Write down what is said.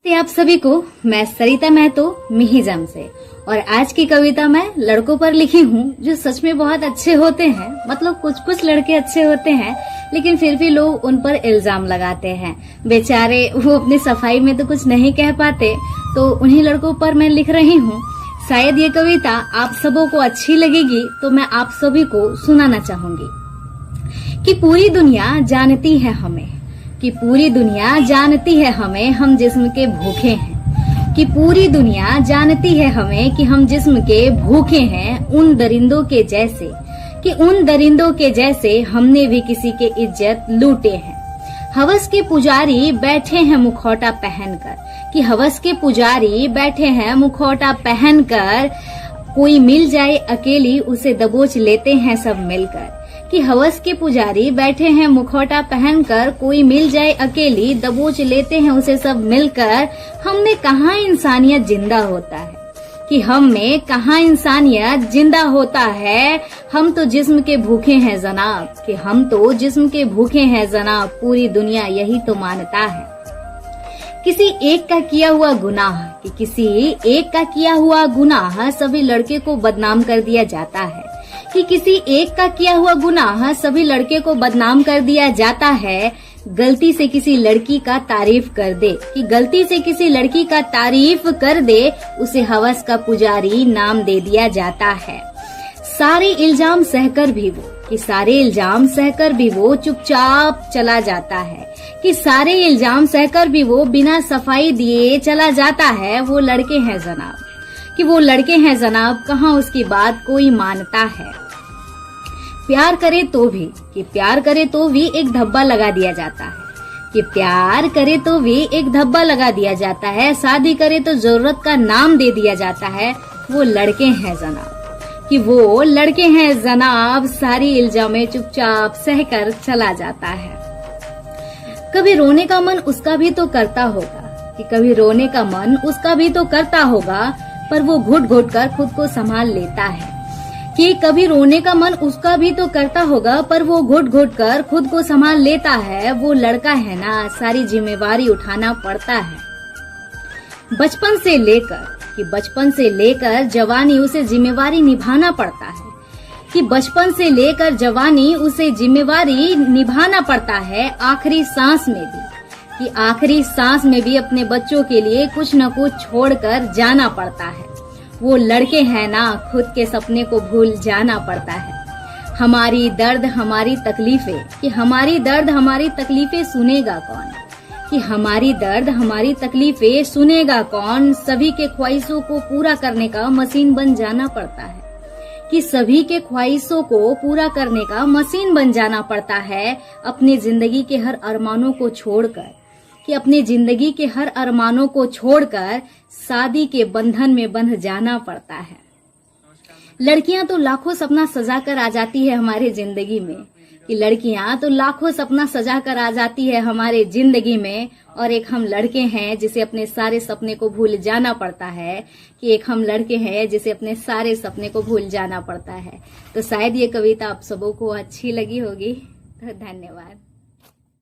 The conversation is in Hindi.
आप सभी को मैं सरिता महतो मिहिजम से। और आज की कविता मैं लड़कों पर लिखी हूँ जो सच में बहुत अच्छे होते हैं। मतलब कुछ लड़के अच्छे होते हैं लेकिन फिर भी लोग उन पर इल्जाम लगाते हैं। बेचारे वो अपनी सफाई में तो कुछ नहीं कह पाते, तो उन्हीं लड़कों पर मैं लिख रही हूँ। शायद ये कविता आप सबों को अच्छी लगेगी, तो मैं आप सभी को सुनाना चाहूंगी कि पूरी दुनिया जानती है हमें, कि पूरी दुनिया जानती है हमें हम जिस्म के भूखे हैं, कि पूरी दुनिया जानती है हमें कि हम जिस्म के भूखे हैं। उन दरिंदों के जैसे, कि उन दरिंदों के जैसे हमने भी किसी के इज्जत लूटे हैं। हवस के पुजारी बैठे हैं मुखौटा पहनकर, कि हवस के पुजारी बैठे हैं मुखौटा पहनकर। कोई मिल जाए अकेली उसे दबोच लेते हैं सब मिलकर, कि हवस के पुजारी बैठे हैं मुखौटा पहनकर। कोई मिल जाए अकेली दबोच लेते हैं उसे सब मिलकर। हम में कहाँ इंसानियत जिंदा होता है, कि हम में कहाँ इंसानियत जिंदा होता है। हम तो जिस्म के भूखे हैं जनाब, कि हम तो जिस्म के भूखे हैं जनाब। पूरी दुनिया यही तो मानता है। किसी एक का किया हुआ गुनाह, कि किसी एक का किया हुआ गुनाह सभी लड़के को बदनाम कर दिया जाता है, कि किसी एक का किया हुआ गुनाह सभी लड़के को बदनाम कर दिया जाता है। गलती से किसी लड़की का तारीफ कर दे, कि गलती से किसी लड़की का तारीफ कर दे उसे हवस का पुजारी नाम दे दिया जाता है। सारे इल्जाम सहकर भी वो, कि सारे इल्जाम सहकर भी वो चुपचाप चला जाता है, कि सारे इल्जाम सहकर भी वो बिना सफाई दिए चला जाता है। वो लड़के हैं जनाब, कि वो लड़के हैं जनाब, कहाँ उसकी बात कोई मानता है। प्यार करे तो भी, कि प्यार करे तो भी एक धब्बा लगा दिया जाता है, कि प्यार करे तो भी एक धब्बा लगा दिया जाता है। शादी करे तो जरूरत का नाम दे दिया जाता है। वो लड़के हैं जनाब, कि वो लड़के हैं जनाब, सारी इल्जामें चुपचाप सहकर चला जाता है। कभी रोने का मन उसका भी तो करता होगा, कि कभी रोने का मन उसका भी तो करता होगा, पर वो घुट घुट कर खुद को संभाल लेता है। कि कभी रोने का मन उसका भी तो करता होगा, पर वो घुट घुट कर खुद को संभाल लेता है। वो लड़का है ना, सारी जिम्मेवारी उठाना पड़ता है। बचपन से लेकर, कि बचपन से लेकर जवानी उसे जिम्मेवारी निभाना पड़ता है, कि बचपन से लेकर जवानी उसे जिम्मेवारी निभाना पड़ता है। आखिरी सांस में भी, कि आखिरी सांस में भी अपने बच्चों के लिए कुछ न कुछ छोड़कर जाना पड़ता है। वो लड़के हैं ना, खुद के सपने को भूल जाना पड़ता है। हमारी दर्द हमारी तकलीफें, कि हमारी दर्द हमारी तकलीफें सुनेगा कौन, कि हमारी दर्द हमारी तकलीफें सुनेगा कौन। सभी के ख्वाहिशों को पूरा करने का मशीन बन जाना पड़ता है, कि सभी के ख्वाहिशों को पूरा करने का मशीन बन जाना पड़ता है। अपनी जिंदगी के हर अरमानों को छोड़कर, कि अपनी जिंदगी के हर अरमानों को छोड़कर शादी के बंधन में बंध जाना पड़ता है। लड़कियां तो लाखों सपना सजा कर आ जाती है हमारे जिंदगी में, कि लड़कियां तो लाखों सपना सजा कर आ जाती है हमारे जिंदगी में। और एक हम लड़के हैं जिसे अपने सारे सपने को भूल जाना पड़ता है, कि एक हम लड़के हैं जिसे अपने सारे सपने को भूल जाना पड़ता है। तो शायद ये कविता आप सबों को अच्छी लगी होगी। तो धन्यवाद।